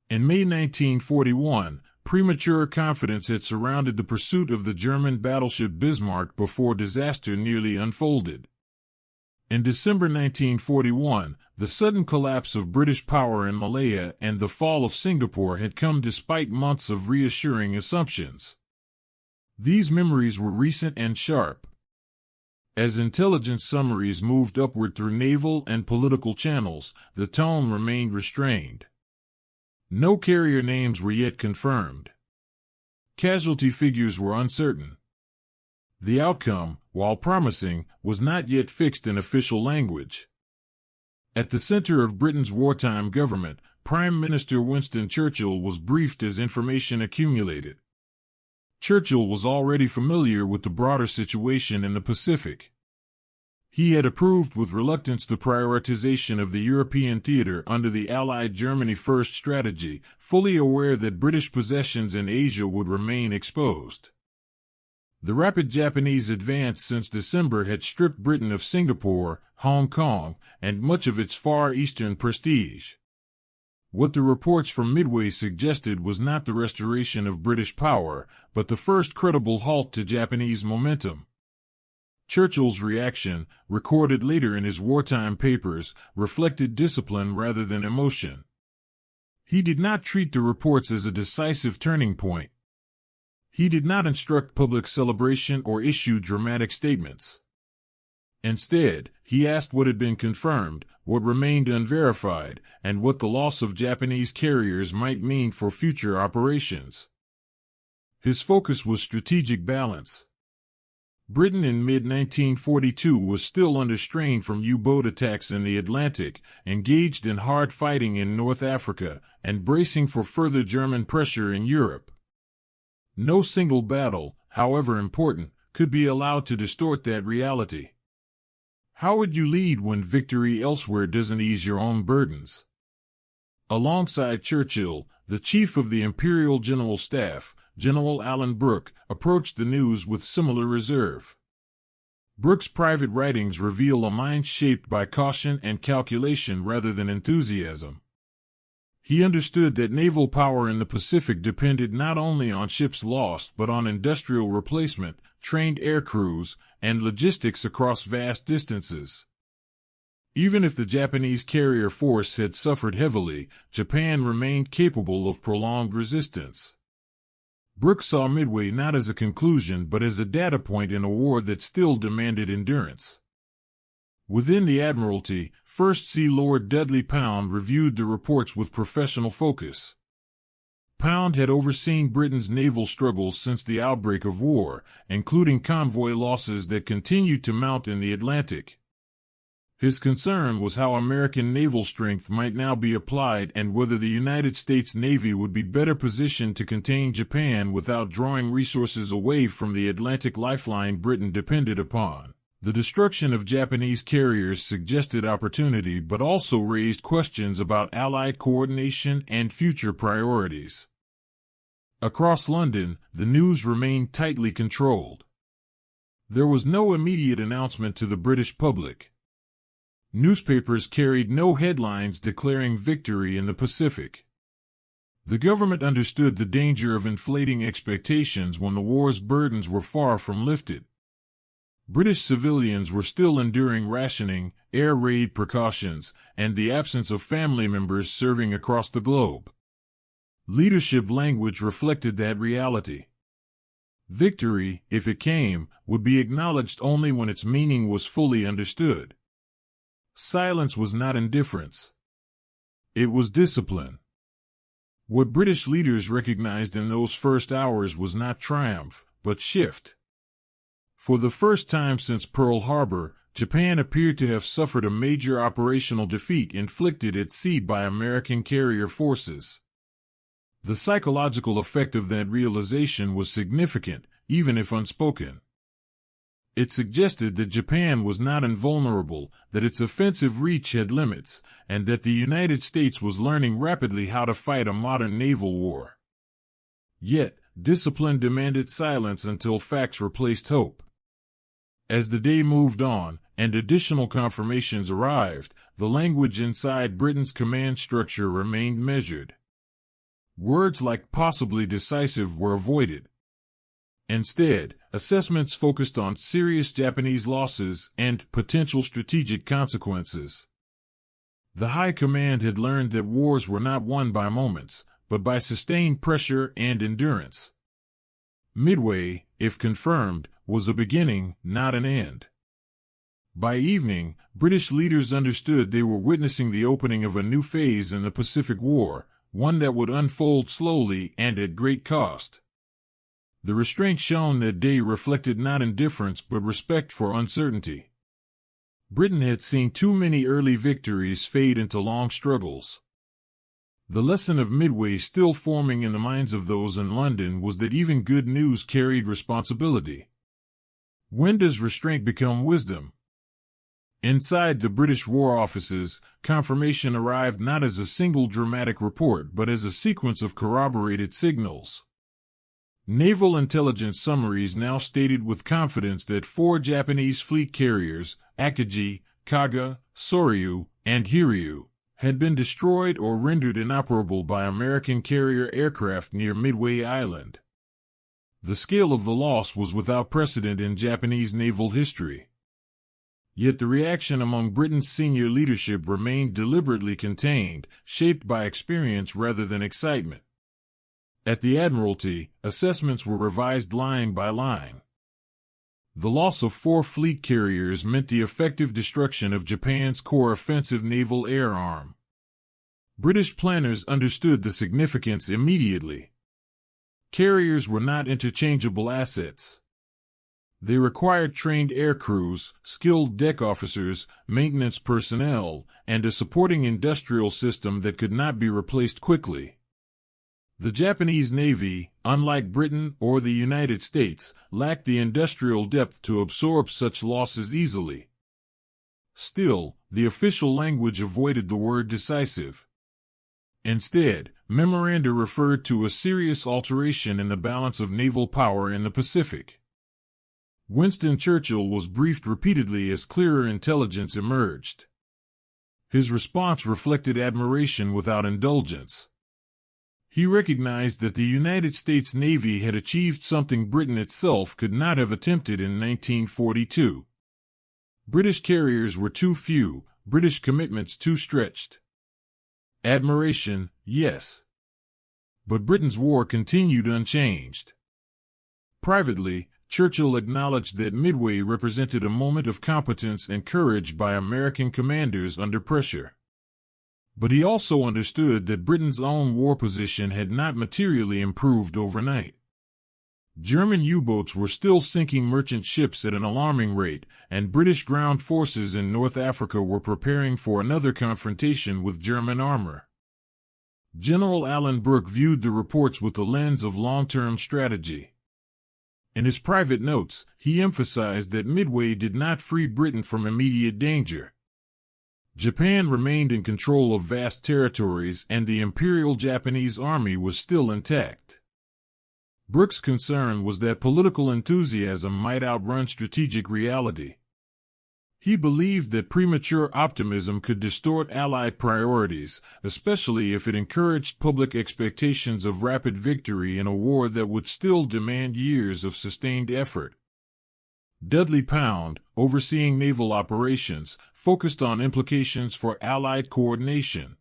In May 1941, premature confidence had surrounded the pursuit of the German battleship Bismarck before disaster nearly unfolded. In December 1941, the sudden collapse of British power in Malaya and the fall of Singapore had come despite months of reassuring assumptions. These memories were recent and sharp. As intelligence summaries moved upward through naval and political channels, the tone remained restrained. No carrier names were yet confirmed. Casualty figures were uncertain. The outcome, while promising, was not yet fixed in official language. At the center of Britain's wartime government, Prime Minister Winston Churchill was briefed as information accumulated. Churchill was already familiar with the broader situation in the Pacific. He had approved with reluctance the prioritization of the European theater under the Allied Germany First strategy, fully aware that British possessions in Asia would remain exposed. The rapid Japanese advance since December had stripped Britain of Singapore, Hong Kong, and much of its Far Eastern prestige. What the reports from Midway suggested was not the restoration of British power, but the first credible halt to Japanese momentum. Churchill's reaction, recorded later in his wartime papers, reflected discipline rather than emotion. He did not treat the reports as a decisive turning point. He did not instruct public celebration or issue dramatic statements. Instead, he asked what had been confirmed, what remained unverified, and what the loss of Japanese carriers might mean for future operations. His focus was strategic balance. Britain in mid-1942 was still under strain from U-boat attacks in the Atlantic, engaged in hard fighting in North Africa, and bracing for further German pressure in Europe. No single battle, however important, could be allowed to distort that reality. How would you lead when victory elsewhere doesn't ease your own burdens? Alongside Churchill, the chief of the Imperial General Staff, General Alan Brooke, approached the news with similar reserve. Brooke's private writings reveal a mind shaped by caution and calculation rather than enthusiasm. He understood that naval power in the Pacific depended not only on ships lost but on industrial replacement, trained air crews, and logistics across vast distances. Even if the Japanese carrier force had suffered heavily, Japan remained capable of prolonged resistance. Brooke saw Midway not as a conclusion but as a data point in a war that still demanded endurance. Within the Admiralty, First Sea Lord Dudley Pound reviewed the reports with professional focus. Pound had overseen Britain's naval struggles since the outbreak of war, including convoy losses that continued to mount in the Atlantic. His concern was how American naval strength might now be applied and whether the United States Navy would be better positioned to contain Japan without drawing resources away from the Atlantic lifeline Britain depended upon. The destruction of Japanese carriers suggested opportunity but also raised questions about Allied coordination and future priorities. Across London, the news remained tightly controlled. There was no immediate announcement to the British public. Newspapers carried no headlines declaring victory in the Pacific. The government understood the danger of inflating expectations when the war's burdens were far from lifted. British civilians were still enduring rationing, air raid precautions, and the absence of family members serving across the globe. Leadership language reflected that reality. Victory, if it came, would be acknowledged only when its meaning was fully understood. Silence was not indifference. It was discipline. What British leaders recognized in those first hours was not triumph, but shift. For the first time since Pearl Harbor, Japan appeared to have suffered a major operational defeat inflicted at sea by American carrier forces. The psychological effect of that realization was significant, even if unspoken. It suggested that Japan was not invulnerable, that its offensive reach had limits, and that the United States was learning rapidly how to fight a modern naval war. Yet, discipline demanded silence until facts replaced hope. As the day moved on, and additional confirmations arrived, the language inside Britain's command structure remained measured. Words like possibly decisive were avoided. Instead, assessments focused on serious Japanese losses and potential strategic consequences. The High Command had learned that wars were not won by moments, but by sustained pressure and endurance. Midway, if confirmed, was a beginning, not an end. By evening, British leaders understood they were witnessing the opening of a new phase in the Pacific War, one that would unfold slowly and at great cost. The restraint shown that day reflected not indifference but respect for uncertainty. Britain had seen too many early victories fade into long struggles. The lesson of Midway still forming in the minds of those in London was that even good news carried responsibility. When does restraint become wisdom? Inside the British War Offices, confirmation arrived not as a single dramatic report but as a sequence of corroborated signals. Naval intelligence summaries now stated with confidence that 4 Japanese fleet carriers, Akagi, Kaga, Soryu, and Hiryu, had been destroyed or rendered inoperable by American carrier aircraft near Midway Island. The scale of the loss was without precedent in Japanese naval history. Yet the reaction among Britain's senior leadership remained deliberately contained, shaped by experience rather than excitement. At the Admiralty, assessments were revised line by line. The loss of 4 fleet carriers meant the effective destruction of Japan's core offensive naval air arm. British planners understood the significance immediately. Carriers were not interchangeable assets. They required trained air crews, skilled deck officers, maintenance personnel, and a supporting industrial system that could not be replaced quickly. The Japanese Navy, unlike Britain or the United States, lacked the industrial depth to absorb such losses easily. Still, the official language avoided the word decisive. Instead, memoranda referred to a serious alteration in the balance of naval power in the Pacific. Winston Churchill was briefed repeatedly as clearer intelligence emerged. His response reflected admiration without indulgence. He recognized that the United States Navy had achieved something Britain itself could not have attempted in 1942. British carriers were too few, British commitments too stretched. Admiration, yes. But Britain's war continued unchanged. Privately, Churchill acknowledged that Midway represented a moment of competence and courage by American commanders under pressure. But he also understood that Britain's own war position had not materially improved overnight. German U-boats were still sinking merchant ships at an alarming rate, and British ground forces in North Africa were preparing for another confrontation with German armor. General Alan Brooke viewed the reports with the lens of long-term strategy. In his private notes, he emphasized that Midway did not free Britain from immediate danger. Japan remained in control of vast territories and the Imperial Japanese Army was still intact. Brooke's concern was that political enthusiasm might outrun strategic reality. He believed that premature optimism could distort Allied priorities, especially if it encouraged public expectations of rapid victory in a war that would still demand years of sustained effort. Dudley Pound, overseeing naval operations, focused on implications for Allied coordination.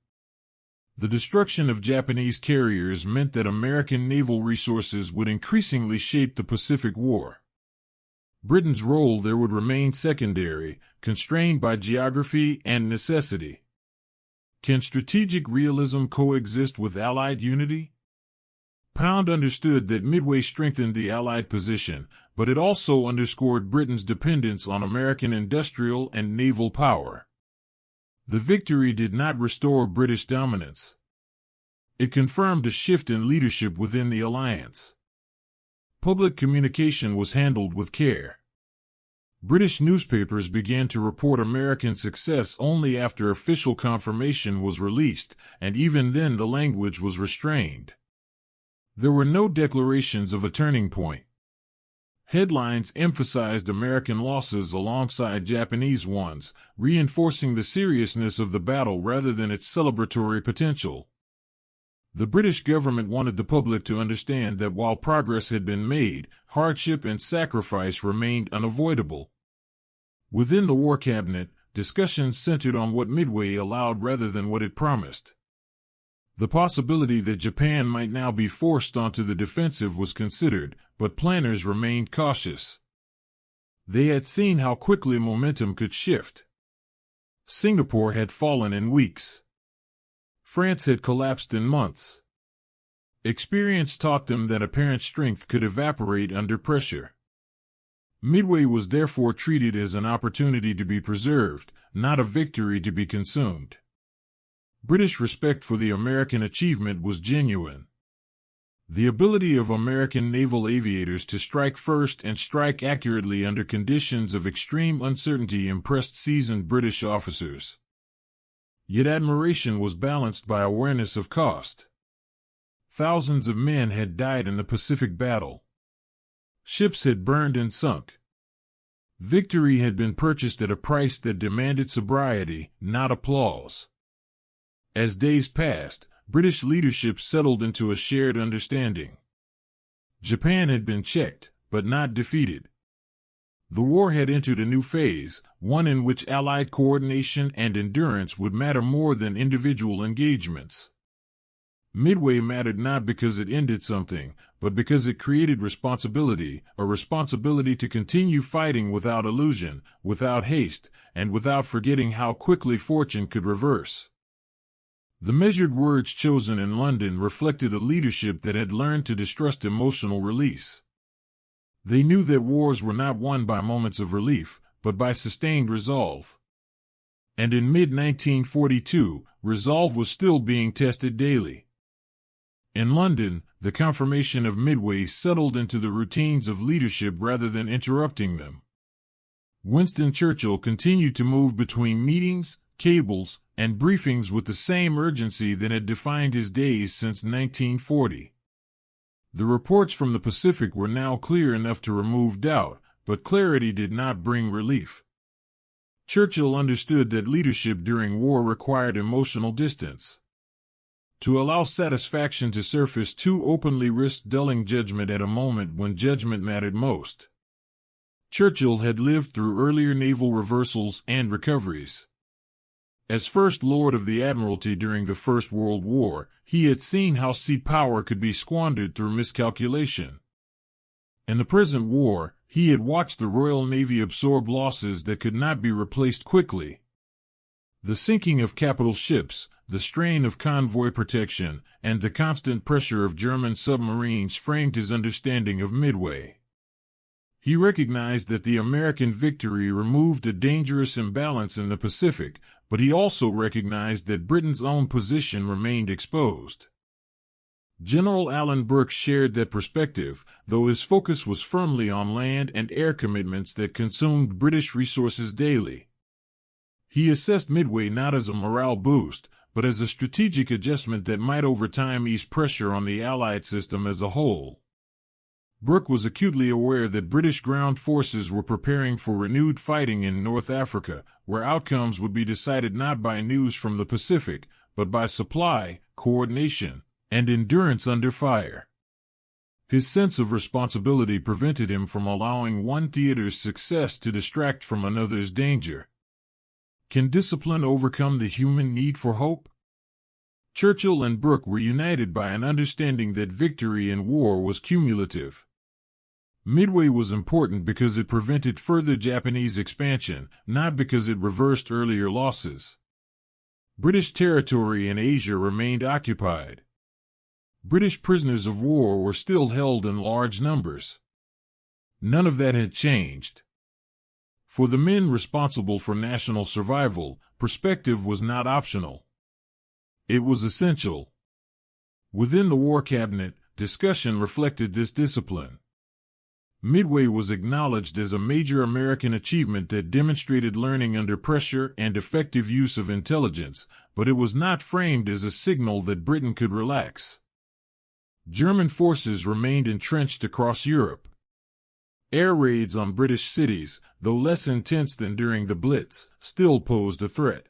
The destruction of Japanese carriers meant that American naval resources would increasingly shape the Pacific War. Britain's role there would remain secondary, constrained by geography and necessity. Can strategic realism coexist with Allied unity? Pound understood that Midway strengthened the Allied position, but it also underscored Britain's dependence on American industrial and naval power. The victory did not restore British dominance. It confirmed a shift in leadership within the alliance. Public communication was handled with care. British newspapers began to report American success only after official confirmation was released, and even then the language was restrained. There were no declarations of a turning point. Headlines emphasized American losses alongside Japanese ones, reinforcing the seriousness of the battle rather than its celebratory potential. The British government wanted the public to understand that while progress had been made, hardship and sacrifice remained unavoidable. Within the War Cabinet, discussions centered on what Midway allowed rather than what it promised. The possibility that Japan might now be forced onto the defensive was considered, but planners remained cautious. They had seen how quickly momentum could shift. Singapore had fallen in weeks. France had collapsed in months. Experience taught them that apparent strength could evaporate under pressure. Midway was therefore treated as an opportunity to be preserved, not a victory to be consumed. British respect for the American achievement was genuine. The ability of American naval aviators to strike first and strike accurately under conditions of extreme uncertainty impressed seasoned British officers. Yet admiration was balanced by awareness of cost. Thousands of men had died in the Pacific battle. Ships had burned and sunk. Victory had been purchased at a price that demanded sobriety, not applause. As days passed, British leadership settled into a shared understanding. Japan had been checked, but not defeated. The war had entered a new phase, one in which Allied coordination and endurance would matter more than individual engagements. Midway mattered not because it ended something, but because it created responsibility, a responsibility to continue fighting without illusion, without haste, and without forgetting how quickly fortune could reverse. The measured words chosen in London reflected a leadership that had learned to distrust emotional release. They knew that wars were not won by moments of relief, but by sustained resolve. And in mid-1942, resolve was still being tested daily. In London, the confirmation of Midway settled into the routines of leadership rather than interrupting them. Winston Churchill continued to move between meetings, cables, and briefings with the same urgency that had defined his days since 1940. The reports from the Pacific were now clear enough to remove doubt, but clarity did not bring relief. Churchill understood that leadership during war required emotional distance. To allow satisfaction to surface too openly risked dulling judgment at a moment when judgment mattered most. Churchill had lived through earlier naval reversals and recoveries. As First Lord of the Admiralty during the First World War, he had seen how sea power could be squandered through miscalculation. In the present war, he had watched the Royal Navy absorb losses that could not be replaced quickly. The sinking of capital ships, the strain of convoy protection, and the constant pressure of German submarines framed his understanding of Midway. He recognized that the American victory removed a dangerous imbalance in the Pacific, but he also recognized that Britain's own position remained exposed. General Alan Brooke shared that perspective, though his focus was firmly on land and air commitments that consumed British resources daily. He assessed Midway not as a morale boost, but as a strategic adjustment that might over time ease pressure on the Allied system as a whole. Brooke was acutely aware that British ground forces were preparing for renewed fighting in North Africa, where outcomes would be decided not by news from the Pacific, but by supply, coordination, and endurance under fire. His sense of responsibility prevented him from allowing one theater's success to distract from another's danger. Can discipline overcome the human need for hope? Churchill and Brooke were united by an understanding that victory in war was cumulative. Midway was important because it prevented further Japanese expansion, not because it reversed earlier losses. British territory in Asia remained occupied. British prisoners of war were still held in large numbers. None of that had changed. For the men responsible for national survival, perspective was not optional. It was essential. Within the War Cabinet, discussion reflected this discipline. Midway was acknowledged as a major American achievement that demonstrated learning under pressure and effective use of intelligence, but it was not framed as a signal that Britain could relax. German forces remained entrenched across Europe. Air raids on British cities, though less intense than during the Blitz, still posed a threat.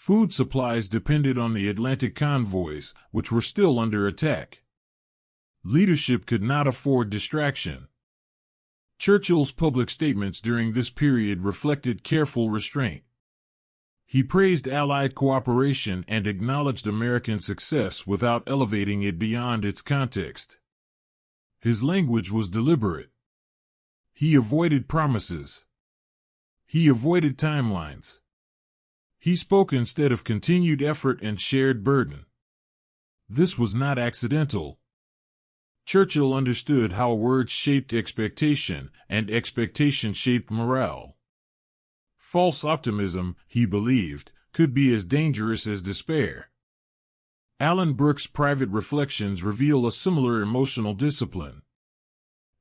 Food supplies depended on the Atlantic convoys, which were still under attack. Leadership could not afford distraction. Churchill's public statements during this period reflected careful restraint. He praised Allied cooperation and acknowledged American success without elevating it beyond its context. His language was deliberate. He avoided promises. He avoided timelines. He spoke instead of continued effort and shared burden. This was not accidental. Churchill understood how words shaped expectation, and expectation shaped morale. False optimism, he believed, could be as dangerous as despair. Alan Brooke's private reflections reveal a similar emotional discipline.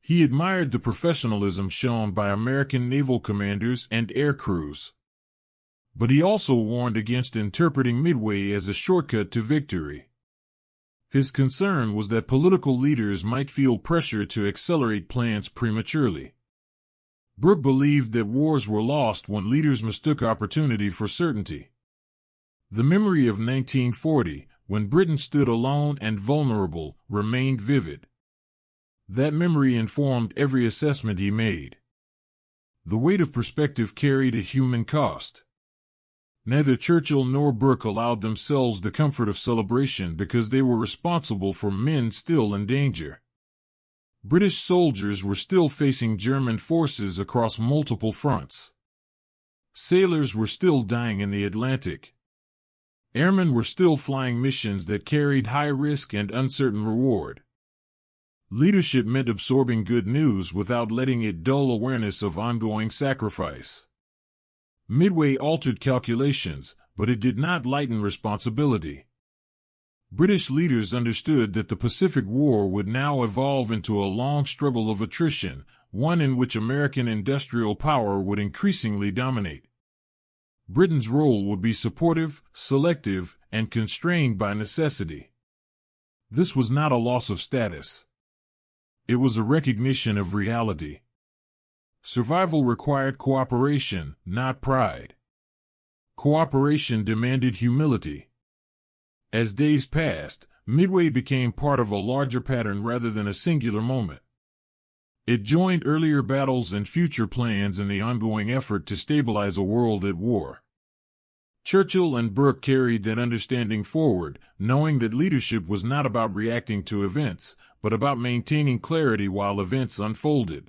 He admired the professionalism shown by American naval commanders and air crews. But he also warned against interpreting Midway as a shortcut to victory. His concern was that political leaders might feel pressure to accelerate plans prematurely. Brooke believed that wars were lost when leaders mistook opportunity for certainty. The memory of 1940, when Britain stood alone and vulnerable, remained vivid. That memory informed every assessment he made. The weight of perspective carried a human cost. Neither Churchill nor Brooke allowed themselves the comfort of celebration because they were responsible for men still in danger. British soldiers were still facing German forces across multiple fronts. Sailors were still dying in the Atlantic. Airmen were still flying missions that carried high risk and uncertain reward. Leadership meant absorbing good news without letting it dull awareness of ongoing sacrifice. Midway altered calculations, but it did not lighten responsibility. British leaders understood that the Pacific War would now evolve into a long struggle of attrition, one in which American industrial power would increasingly dominate. Britain's role would be supportive, selective, and constrained by necessity. This was not a loss of status. It was a recognition of reality. Survival required cooperation, not pride. Cooperation demanded humility. As days passed, Midway became part of a larger pattern rather than a singular moment. It joined earlier battles and future plans in the ongoing effort to stabilize a world at war. Churchill and Brooke carried that understanding forward, knowing that leadership was not about reacting to events, but about maintaining clarity while events unfolded.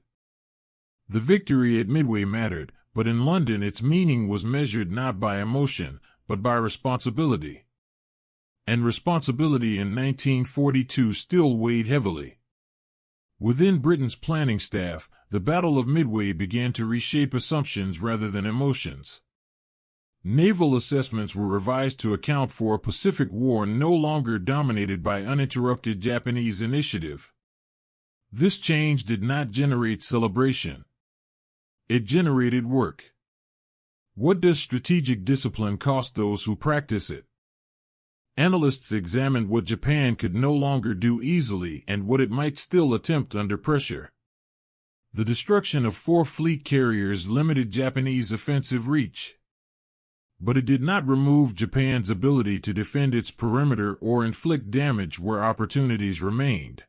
The victory at Midway mattered, but in London its meaning was measured not by emotion, but by responsibility. And responsibility in 1942 still weighed heavily. Within Britain's planning staff, the Battle of Midway began to reshape assumptions rather than emotions. Naval assessments were revised to account for a Pacific War no longer dominated by uninterrupted Japanese initiative. This change did not generate celebration. It generated work. What does strategic discipline cost those who practice it? Analysts examined what Japan could no longer do easily and what it might still attempt under pressure. The destruction of 4 fleet carriers limited Japanese offensive reach. But it did not remove Japan's ability to defend its perimeter or inflict damage where opportunities remained.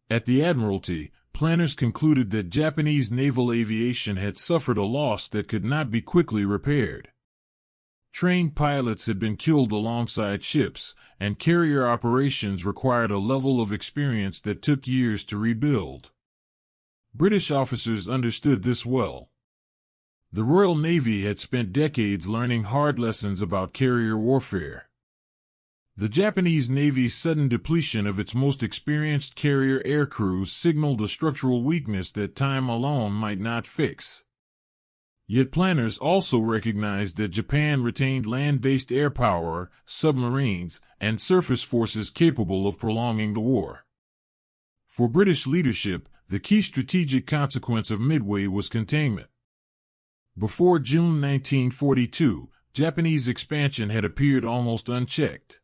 At the Admiralty, planners concluded that Japanese naval aviation had suffered a loss that could not be quickly repaired. Trained pilots had been killed alongside ships, and carrier operations required a level of experience that took years to rebuild. British officers understood this well. The Royal Navy had spent decades learning hard lessons about carrier warfare. The Japanese Navy's sudden depletion of its most experienced carrier air crews signaled a structural weakness that time alone might not fix. Yet planners also recognized that Japan retained land-based air power, submarines, and surface forces capable of prolonging the war. For British leadership, the key strategic consequence of Midway was containment. Before June 1942, Japanese expansion had appeared almost unchecked.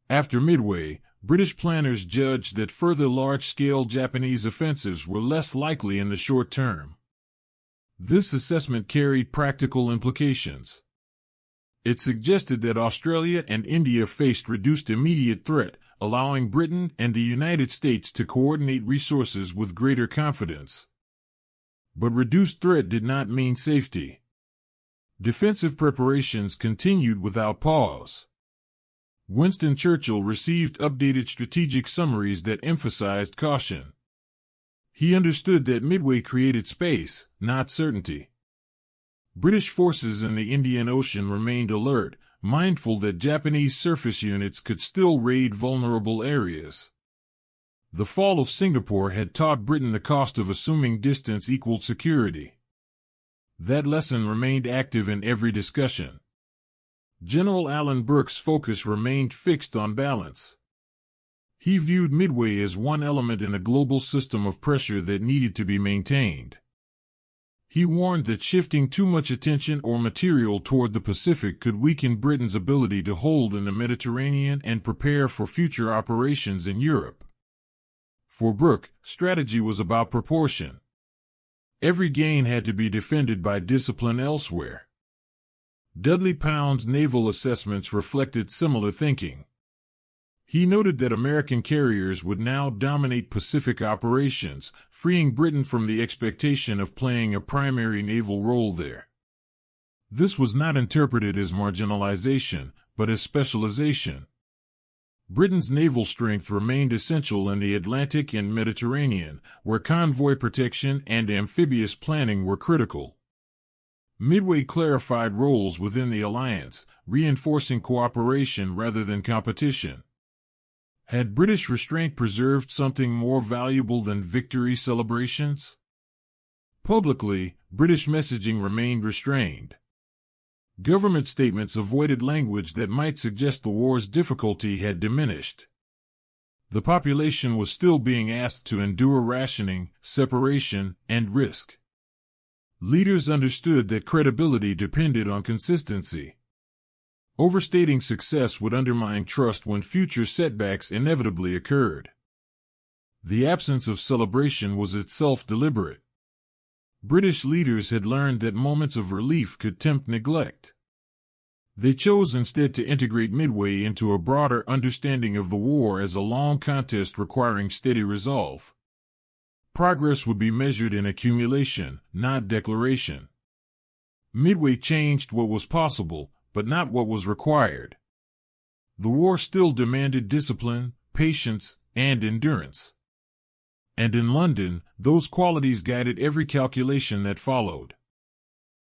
After Midway, British planners judged that further large-scale Japanese offensives were less likely in the short term. This assessment carried practical implications. It suggested that Australia and India faced reduced immediate threat, allowing Britain and the United States to coordinate resources with greater confidence. But reduced threat did not mean safety. Defensive preparations continued without pause. Winston Churchill received updated strategic summaries that emphasized caution. He understood that Midway created space, not certainty. British forces in the Indian Ocean remained alert, mindful that Japanese surface units could still raid vulnerable areas. The fall of Singapore had taught Britain the cost of assuming distance equaled security. That lesson remained active in every discussion. General Alan Brooke's focus remained fixed on balance. He viewed Midway as one element in a global system of pressure that needed to be maintained. He warned that shifting too much attention or material toward the Pacific could weaken Britain's ability to hold in the Mediterranean and prepare for future operations in Europe. For Brooke, strategy was about proportion. Every gain had to be defended by discipline elsewhere. Dudley Pound's naval assessments reflected similar thinking. He noted that American carriers would now dominate Pacific operations, freeing Britain from the expectation of playing a primary naval role there. This was not interpreted as marginalization, but as specialization. Britain's naval strength remained essential in the Atlantic and Mediterranean, where convoy protection and amphibious planning were critical. Midway clarified roles within the alliance, reinforcing cooperation rather than competition. Had British restraint preserved something more valuable than victory celebrations? Publicly, British messaging remained restrained. Government statements avoided language that might suggest the war's difficulty had diminished. The population was still being asked to endure rationing, separation, and risk. Leaders understood that credibility depended on consistency. Overstating success would undermine trust when future setbacks inevitably occurred. The absence of celebration was itself deliberate. British leaders had learned that moments of relief could tempt neglect. They chose instead to integrate Midway into a broader understanding of the war as a long contest requiring steady resolve. Progress would be measured in accumulation, not declaration. Midway changed what was possible, but not what was required. The war still demanded discipline, patience, and endurance. And in London, those qualities guided every calculation that followed.